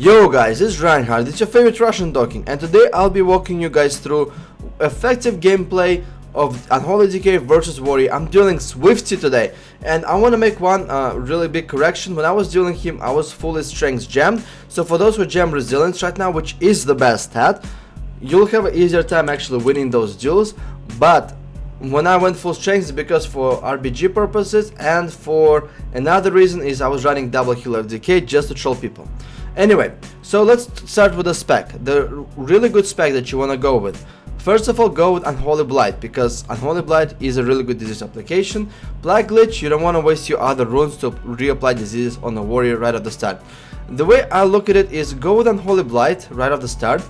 Yo guys, it's Reinhart, it's your favorite Russian talking, and today I'll be walking you guys through effective gameplay of Unholy DK versus Warrior. I'm dueling Swifty today, and I want to make one really big correction. When I was dueling him, I was fully strength jammed, so for those who jam resilience right now, which is the best stat, you'll have an easier time actually winning those duels. But when I went full strength, it's because for RBG purposes, and for another reason is I was running double healer DK just to troll people. Anyway, so let's start with the spec, the really good spec that you want to go with. First of all, go with Unholy Blight, because Unholy Blight is a really good disease application. Black Glitch, you don't want to waste your other runes to reapply diseases on the warrior right at the start. The way I look at it is go with Unholy Blight right at the start,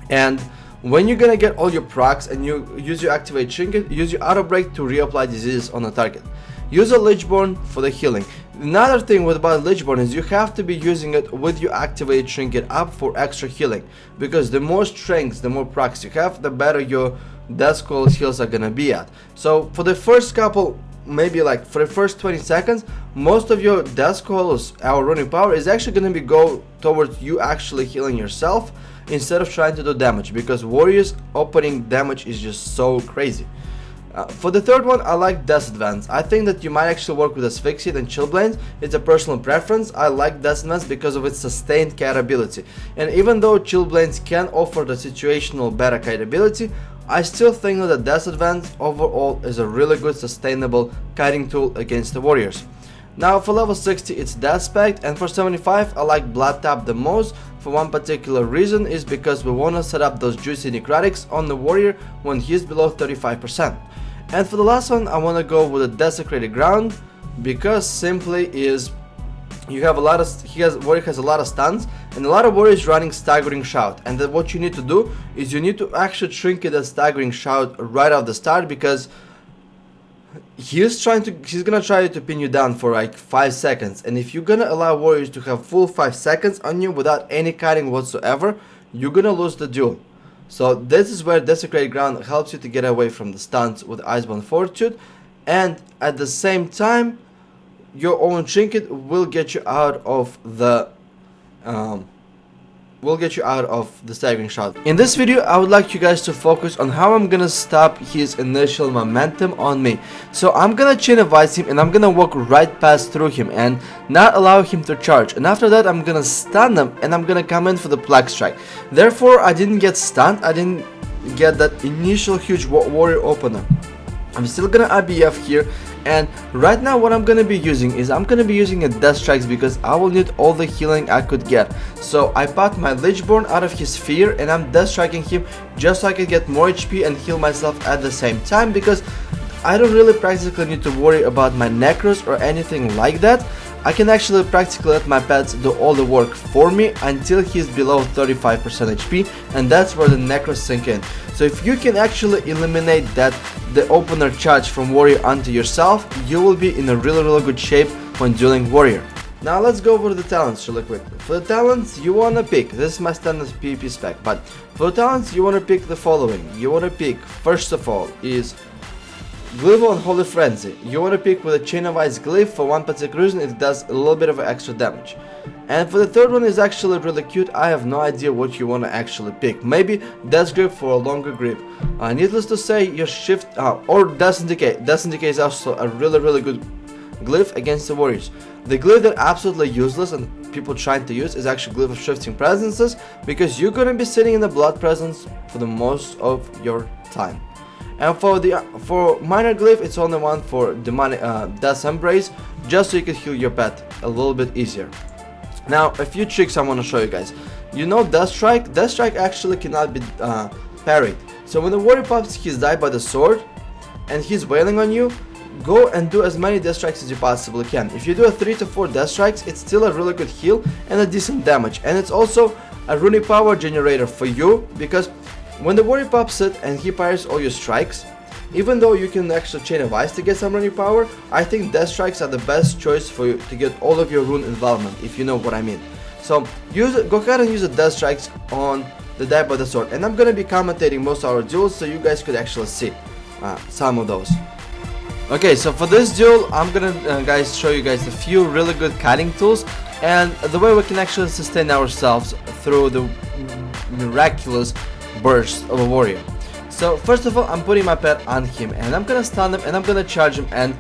and when you're gonna get all your procs and you use your activate trinket, use your auto break to reapply diseases on the target. Use a Lichborn for the healing. Another thing about Lichborn is you have to be using it with your activate trinket up for extra healing, because the more strengths, the more procs you have, the better your death coil heals are gonna be at. So for the first couple, maybe like for the first 20 seconds, most of your death coils, our running power, is actually gonna be go towards you actually healing yourself instead of trying to do damage, because warriors opening damage is just so crazy. For the third one, I like Death Advance. I think that you might actually work with Asphyxiate and Chillblains. It's a personal preference. I like Death Advance because of its sustained kite ability. And even though Chillblains can offer the situational better kite ability, I still think that the Death Advance overall is a really good sustainable kiting tool against the warriors. Now for level 60 it's Death Spec, and for 75 I like Blood Tap the most. For one particular reason is because we want to set up those juicy necrotics on the warrior when he's below 35%. And for the last one, I want to go with a Desecrated Ground, because simply is you have a lot of warrior has a lot of stuns, and a lot of warriors running Staggering Shout, and then what you need to do is you need to actually trinket that Staggering Shout right off the start, because he's gonna try to pin you down for like 5 seconds, and if you're gonna allow warriors to have full 5 seconds on you without any kiting whatsoever, you're gonna lose the duel. So this is where Desecrated Ground helps you to get away from the stuns with Iceborne Fortitude, and at the same time your own trinket will get you out of the Staggering Shot. In this video I would like you guys to focus on how I'm gonna stop his initial momentum on me. So I'm gonna chain advise him, and I'm gonna walk right past through him and not allow him to charge, and after that I'm gonna stun him and I'm gonna come in for the Plague Strike. Therefore I didn't get stunned, I didn't get that initial huge warrior opener. I'm still gonna IBF here, and right now what I'm gonna be using is I'm gonna be using a Death Strikes, because I will need all the healing I could get. So I popped my Lichborn out of his fear, and I'm Death Striking him just so I can get more HP and heal myself at the same time, because I don't really practically need to worry about my Necros or anything like that. I can actually practically let my pets do all the work for me until he's below 35% HP, and that's where the Necros sink in. So if you can actually eliminate the opener charge from warrior onto yourself, you will be in a really good shape when dueling warrior. Now let's go over the talents really quickly. For the talents you wanna pick, this is my standard PvP spec, but for the talents you wanna pick the following. You wanna pick, first of all, is Glyph on Holy Frenzy. You want to pick with a Chain of Ice Glyph for one particular reason, it does a little bit of extra damage. And for the third one is actually really cute, I have no idea what you want to actually pick. Maybe Death Grip for a longer grip. Needless to say, your Shift, or Dansonn Decay. Dansonn Decay is also a really good glyph against the warriors. The glyph that absolutely useless and people trying to use is actually Glyph of Shifting Presences, because you're going to be sitting in the Blood Presence for the most of your time. And for minor glyph, it's only one for demonic Death's Embrace, just so you can heal your pet a little bit easier. Now a few tricks I want to show you guys. You know Death Strike actually cannot be parried. So when the warrior pops his die by the sword and he's wailing on you, go and do as many Death Strikes as you possibly can. If you do a 3 to 4 Death Strikes, it's still a really good heal and a decent damage, and it's also a runic power generator for you, because when the warrior pops it and he fires all your strikes, even though you can actually chain of ice to get some running power, I think Death Strikes are the best choice for you to get all of your rune involvement, if you know what I mean. So go ahead and use the Death Strikes on the die by the sword, and I'm gonna be commentating most of our duels so you guys could actually see some of those. Okay, so for this duel, I'm gonna guys show you guys a few really good kiting tools. and the way we can actually sustain ourselves through the miraculous burst of a warrior. So first of all, I'm putting my pet on him, and I'm gonna stun him, and I'm gonna charge him, and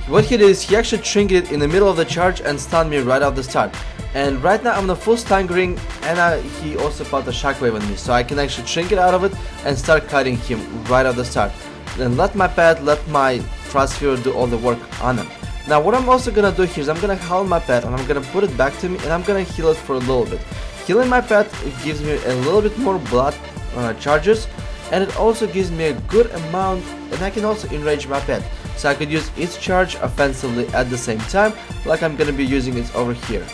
what he did is he actually trinketed in the middle of the charge and stunned me right off the start. And right now I'm in a full stun ring, and he also popped a shockwave on me, so I can actually trinket out of it and start cutting him right off the start. Then let my pet, let my Crossfire do all the work on him. Now what I'm also gonna do here is I'm gonna howl my pet, and I'm gonna put it back to me, and I'm gonna heal it for a little bit. Healing my pet, it gives me a little bit more blood charges, and it also gives me a good amount, and I can also enrage my pet. So I could use its charge offensively at the same time, like I'm gonna be using it over here.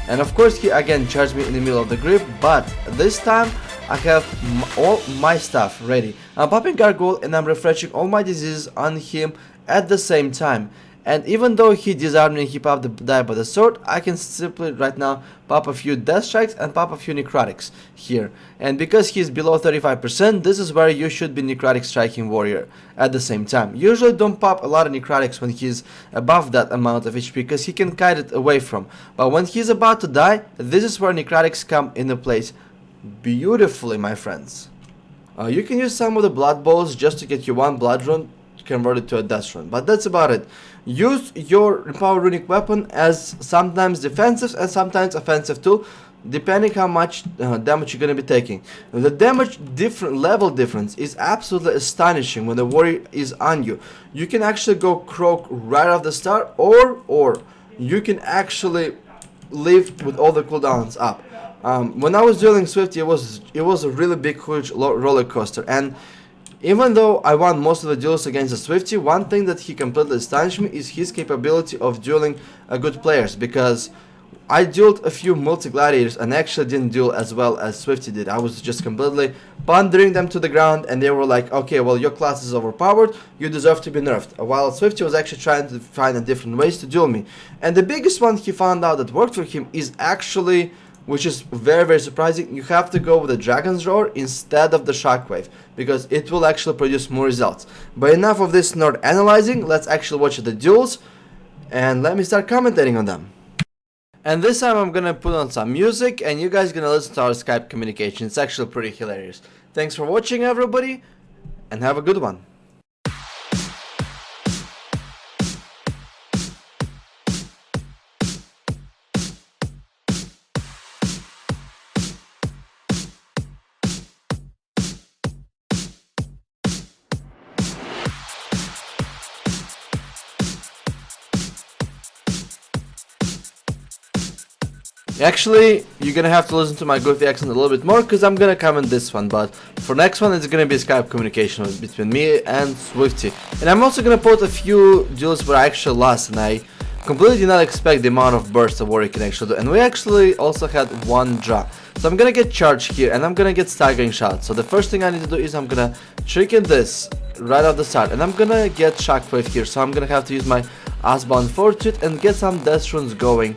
And of course he again charged me in the middle of the grip, but this time I have all my stuff ready. I'm popping Gargoyle, and I'm refreshing all my diseases on him at the same time. And even though he disarmed me and he popped the die by the sword, I can simply right now pop a few death strikes and pop a few necrotics here. And because he's below 35%, this is where you should be necrotic striking warrior at the same time. Usually don't pop a lot of necrotics when he's above that amount of HP, because he can kite it away from. But when he's about to die, this is where necrotics come into place beautifully, my friends. You can use some of the blood balls just to get you one blood rune converted to a death rune, but that's about it. Use your Empower Runic weapon as sometimes defensive and sometimes offensive tool, depending how much damage you're going to be taking. The damage level difference is absolutely astonishing when the warrior is on you. You can actually go croak right off the start, or you can actually live with all the cooldowns up. When I was dueling Swifty, it was a really big, huge roller coaster, and even though I won most of the duels against the Swifty, one thing that he completely astonished me is his capability of dueling good players, because I dueled a few multi-gladiators and actually didn't duel as well as Swifty did. I was just completely pondering them to the ground, and they were like, okay, well, your class is overpowered, you deserve to be nerfed. While Swifty was actually trying to find different ways to duel me. And the biggest one he found out that worked for him is actually, which is very, very surprising, you have to go with the Dragon's Roar instead of the Shockwave, because it will actually produce more results. But enough of this nerd analyzing, let's actually watch the duels, and let me start commentating on them. And this time I'm gonna put on some music, and you guys gonna listen to our Skype communication. It's actually pretty hilarious. Thanks for watching, everybody, and have a good one. Actually, you're gonna have to listen to my goofy accent a little bit more, because I'm gonna comment this one, but for next one it's gonna be Skype communication between me and Swifty. And I'm also gonna put a few duels where I actually lost, and I completely did not expect the amount of bursts a warrior can actually do. And we actually also had one draw. So I'm gonna get charged here, and I'm gonna get staggering shot. So the first thing I need to do is I'm gonna trinket this right off the start, and I'm gonna get shockwave here. So I'm gonna have to use my Icebound Fortitude and get some death runes going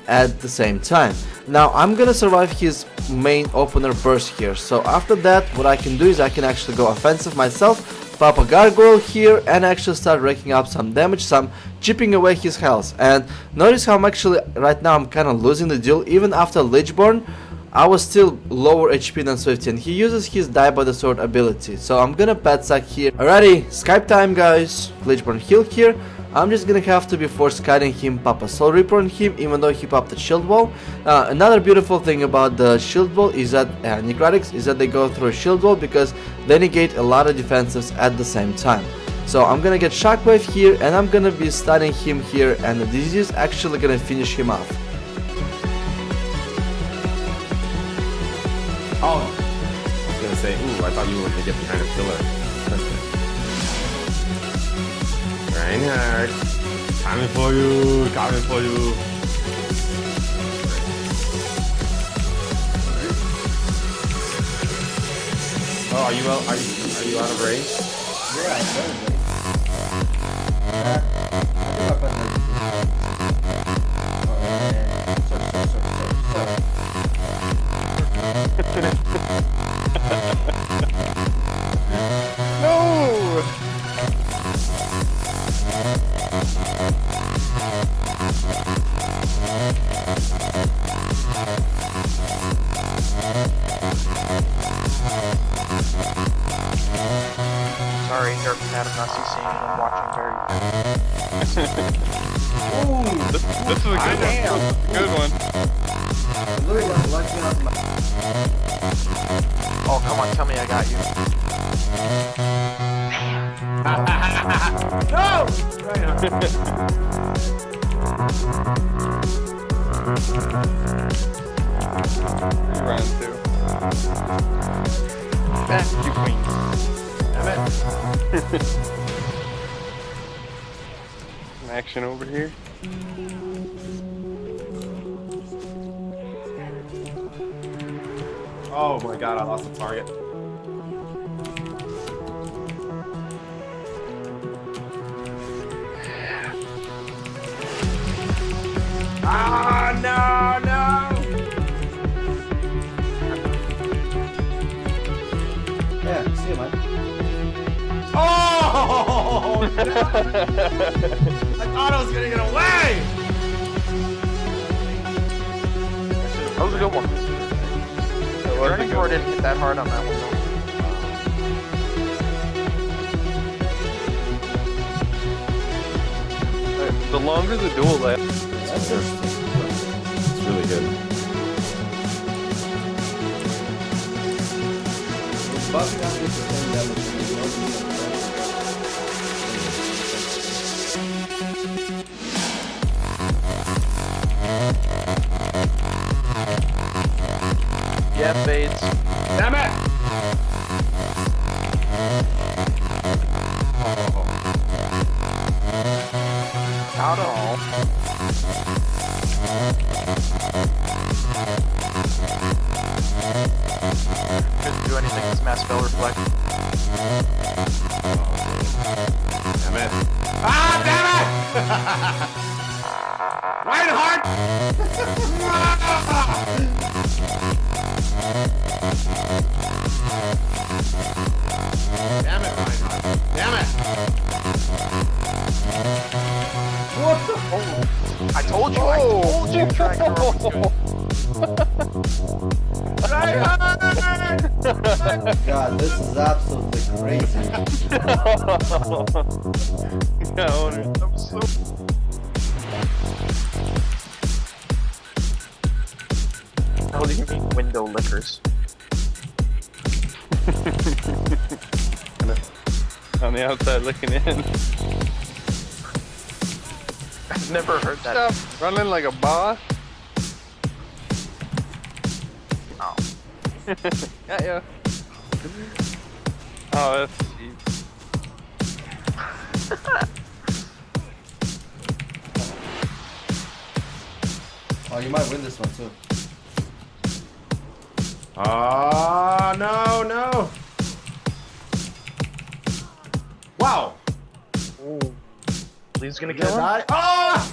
at the same time. Now I'm gonna survive his main opener burst here, so after that what I can do is I can actually go offensive myself, pop a gargoyle here, and actually start raking up some damage, some chipping away his health. And notice how I'm actually right now I'm kind of losing the duel. Even after Lichborn I was still lower HP than Swifty, and he uses his die by the sword ability, so I'm gonna pet sack here. Alrighty, Skype time, guys. Lichborn heal here. I'm just gonna have to be force kiting him, pop a Soul Reaper on him, even though he popped the shield wall. Another beautiful thing about the shield wall is that necrotics is that they go through a shield wall, because they negate a lot of defensives at the same time. So I'm gonna get shockwave here, and I'm gonna be stunning him here, and the disease is actually gonna finish him off. Oh, I was gonna say, ooh, I thought you were gonna get behind a pillar. Reinhart, coming for you, coming for you. Oh, are you out of range? Yeah, I'm out of range. No! sharp pattern I see seeing and I'm watching very. This is a good one. Good one. Literally like lucky out my. Oh, come on, tell me I got you. No! Reinhardt. Round 2. Back you queen. Damn it. Some action over here. Oh my god, I lost the target. Ah, no, no! Yeah, see you, man. Oh! No! I thought I was gonna get away! That was a good one. Turning door didn't hit that hard on that one though. The longer the duel lasts, That's interesting. It's really good. Buffing out gets the same damage as the Yeah, fades. Damn it! Not at all. Couldn't do anything this mass spell reflect. Damn it. Ah, damn it! Reinhardt! Damn it, Reinhardt. Damn it! What the? I told you, track your arm was good. God, this is absolutely crazy. yeah, owner. I'm so. How do you mean window lickers? On the outside looking in. I've never heard that. Stop running like a boss. Oh. Yeah. Oh, that's cheap. Oh, you might win this one too. Oh, no. Wow. Ooh. Lee's gonna Did kill him? I? Oh!